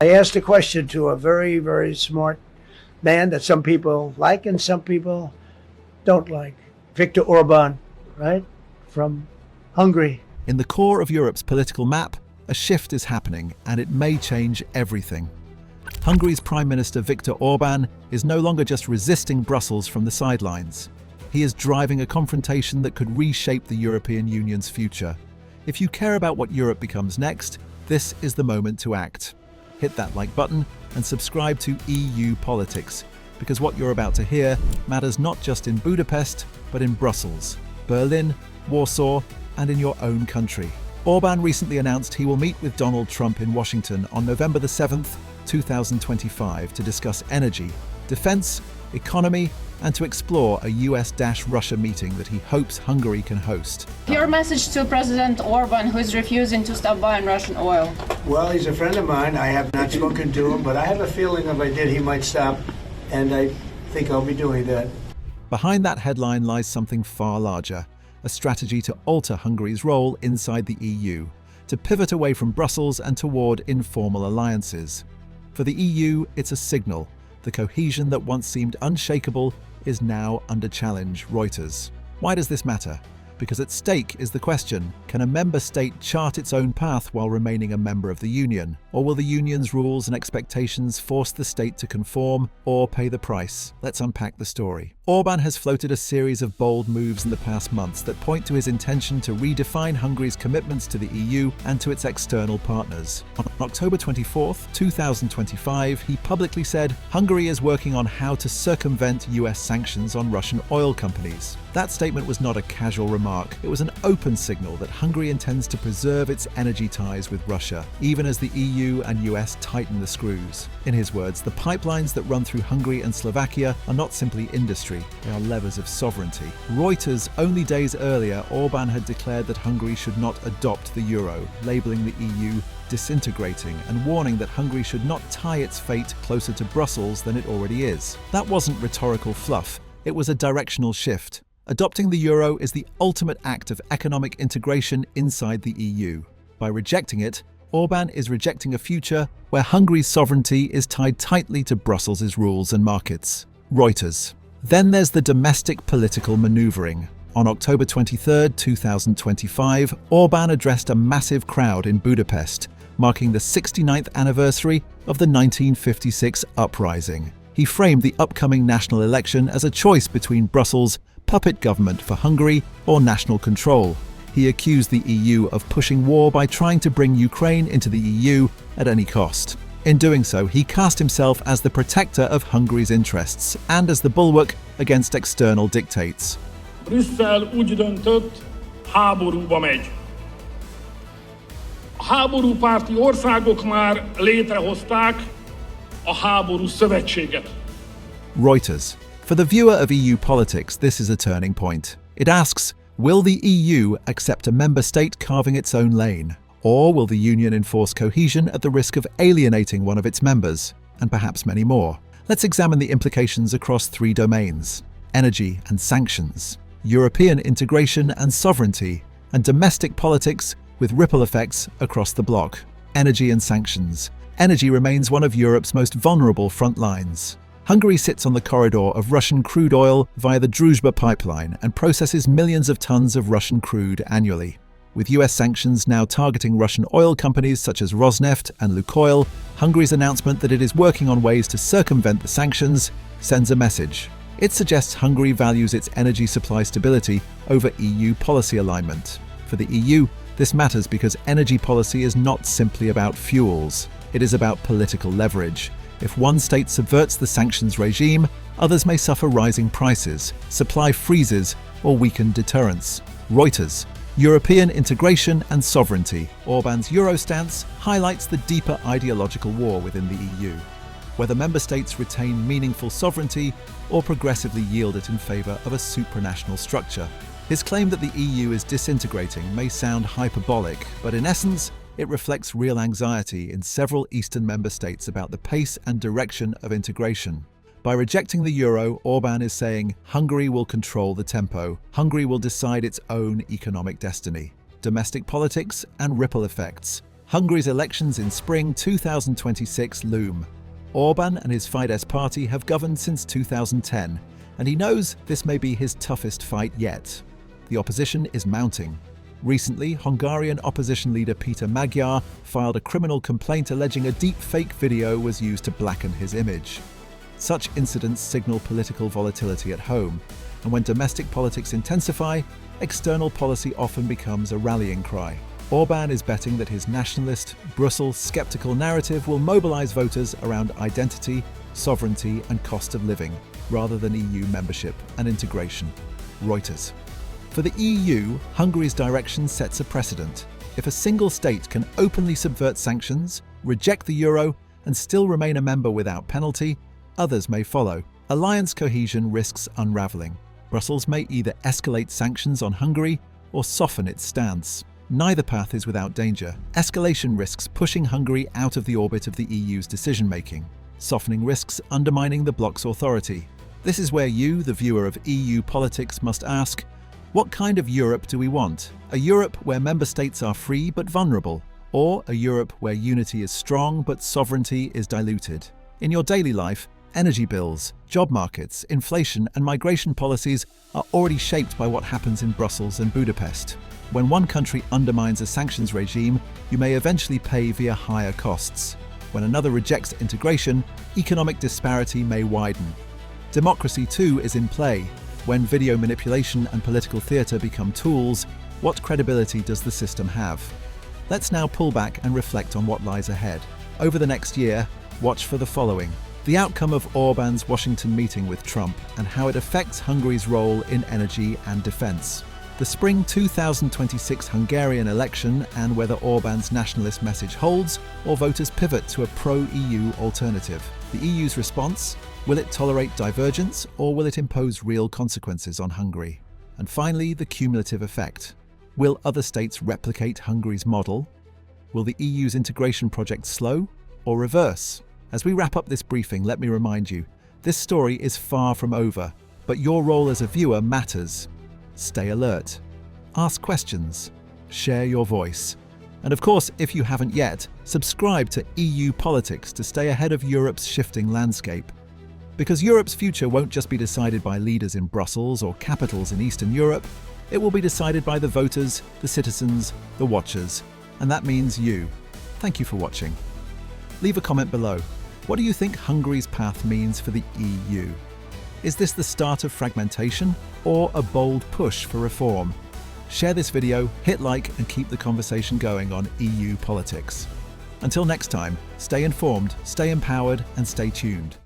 I asked a question to a very, very smart man that some people like and some people don't like. Viktor Orban, right? From Hungary. In the core of Europe's political map, a shift is happening, and it may change everything. Hungary's Prime Minister Viktor Orbán is no longer just resisting Brussels from the sidelines. He is driving a confrontation that could reshape the European Union's future. If you care about what Europe becomes next, this is the moment to act. Hit that like button and subscribe to EU Politics, because what you're about to hear matters not just in Budapest, but in Brussels, Berlin, Warsaw, and in your own country. Orbán recently announced he will meet with Donald Trump in Washington on November the 7th, 2025 to discuss energy, defense, economy, and to explore a US-Russia meeting that he hopes Hungary can host. Your message to President Orban, who is refusing to stop buying Russian oil. Well, he's a friend of mine. I have not spoken to him, but I have a feeling if I did, he might stop, and I think I'll be doing that. Behind that headline lies something far larger, a strategy to alter Hungary's role inside the EU, to pivot away from Brussels and toward informal alliances. For the EU, it's a signal. The cohesion that once seemed unshakable is now under challenge, Reuters. Why does this matter? Because at stake is the question, can a member state chart its own path while remaining a member of the Union? Or will the Union's rules and expectations force the state to conform or pay the price? Let's unpack the story. Orbán has floated a series of bold moves in the past months that point to his intention to redefine Hungary's commitments to the EU and to its external partners. On October 24, 2025, he publicly said Hungary is working on how to circumvent US sanctions on Russian oil companies. That statement was not a casual remark. It was an open signal that Hungary intends to preserve its energy ties with Russia, even as the EU and US tighten the screws. In his words, the pipelines that run through Hungary and Slovakia are not simply industry, they are levers of sovereignty. Reuters, only days earlier, Orbán had declared that Hungary should not adopt the euro, labelling the EU disintegrating and warning that Hungary should not tie its fate closer to Brussels than it already is. That wasn't rhetorical fluff, it was a directional shift. Adopting the euro is the ultimate act of economic integration inside the EU. By rejecting it, Orbán is rejecting a future where Hungary's sovereignty is tied tightly to Brussels' rules and markets. Reuters. Then there's the domestic political manoeuvring. On October 23, 2025, Orbán addressed a massive crowd in Budapest, marking the 69th anniversary of the 1956 uprising. He framed the upcoming national election as a choice between Brussels' puppet government for Hungary or national control. He accused the EU of pushing war by trying to bring Ukraine into the EU at any cost. In doing so, he cast himself as the protector of Hungary's interests and as the bulwark against external dictates. Brüsszel úgy döntött, háborúba megy. A háborúpárti országok már létrehozták a háború szövetséget. Reuters. For the viewer of EU politics, this is a turning point. It asks, will the EU accept a member state carving its own lane? Or will the Union enforce cohesion at the risk of alienating one of its members? And perhaps many more. Let's examine the implications across three domains: energy and sanctions, European integration and sovereignty, and domestic politics with ripple effects across the bloc. Energy and sanctions. Energy remains one of Europe's most vulnerable front lines. Hungary sits on the corridor of Russian crude oil via the Druzhba pipeline and processes millions of tons of Russian crude annually. With US sanctions now targeting Russian oil companies such as Rosneft and Lukoil, Hungary's announcement that it is working on ways to circumvent the sanctions sends a message. It suggests Hungary values its energy supply stability over EU policy alignment. For the EU, this matters because energy policy is not simply about fuels. It is about political leverage. If one state subverts the sanctions regime, others may suffer rising prices, supply freezes, or weakened deterrence. Reuters. European integration and sovereignty. Orbán's Euro stance highlights the deeper ideological war within the EU, whether member states retain meaningful sovereignty or progressively yield it in favour of a supranational structure. His claim that the EU is disintegrating may sound hyperbolic, but in essence, it reflects real anxiety in several Eastern member states about the pace and direction of integration. By rejecting the euro, Orbán is saying Hungary will control the tempo. Hungary will decide its own economic destiny. Domestic politics and ripple effects. Hungary's elections in spring 2026 loom. Orban and his Fidesz party have governed since 2010, and he knows this may be his toughest fight yet. The opposition is mounting. Recently, Hungarian opposition leader Peter Magyar filed a criminal complaint alleging a deep fake video was used to blacken his image. Such incidents signal political volatility at home, and when domestic politics intensify, external policy often becomes a rallying cry. Orbán is betting that his nationalist, Brussels skeptical narrative will mobilize voters around identity, sovereignty, and cost of living, rather than EU membership and integration. Reuters. For the EU, Hungary's direction sets a precedent. If a single state can openly subvert sanctions, reject the euro, and still remain a member without penalty, others may follow. Alliance cohesion risks unraveling. Brussels may either escalate sanctions on Hungary or soften its stance. Neither path is without danger. Escalation risks pushing Hungary out of the orbit of the EU's decision-making. Softening risks undermining the bloc's authority. This is where you, the viewer of EU politics, must ask, what kind of Europe do we want? A Europe where member states are free but vulnerable, or a Europe where unity is strong but sovereignty is diluted? In your daily life, energy bills, job markets, inflation, and migration policies are already shaped by what happens in Brussels and Budapest. When one country undermines a sanctions regime, you may eventually pay via higher costs. When another rejects integration, economic disparity may widen. Democracy, too, is in play. When video manipulation and political theatre become tools, what credibility does the system have? Let's now pull back and reflect on what lies ahead. Over the next year, watch for the following: the outcome of Orbán's Washington meeting with Trump and how it affects Hungary's role in energy and defence. The spring 2026 Hungarian election and whether Orbán's nationalist message holds or voters pivot to a pro-EU alternative. The EU's response? Will it tolerate divergence or will it impose real consequences on Hungary? And finally, the cumulative effect. Will other states replicate Hungary's model? Will the EU's integration project slow or reverse? As we wrap up this briefing, let me remind you, this story is far from over, but your role as a viewer matters. Stay alert. Ask questions. Share your voice. And of course, if you haven't yet, subscribe to EU Politics to stay ahead of Europe's shifting landscape. Because Europe's future won't just be decided by leaders in Brussels or capitals in Eastern Europe, it will be decided by the voters, the citizens, the watchers, and that means you. Thank you for watching. Leave a comment below. What do you think Hungary's path means for the EU? Is this the start of fragmentation or a bold push for reform? Share this video, hit like, and keep the conversation going on EU politics. Until next time, stay informed, stay empowered, and stay tuned.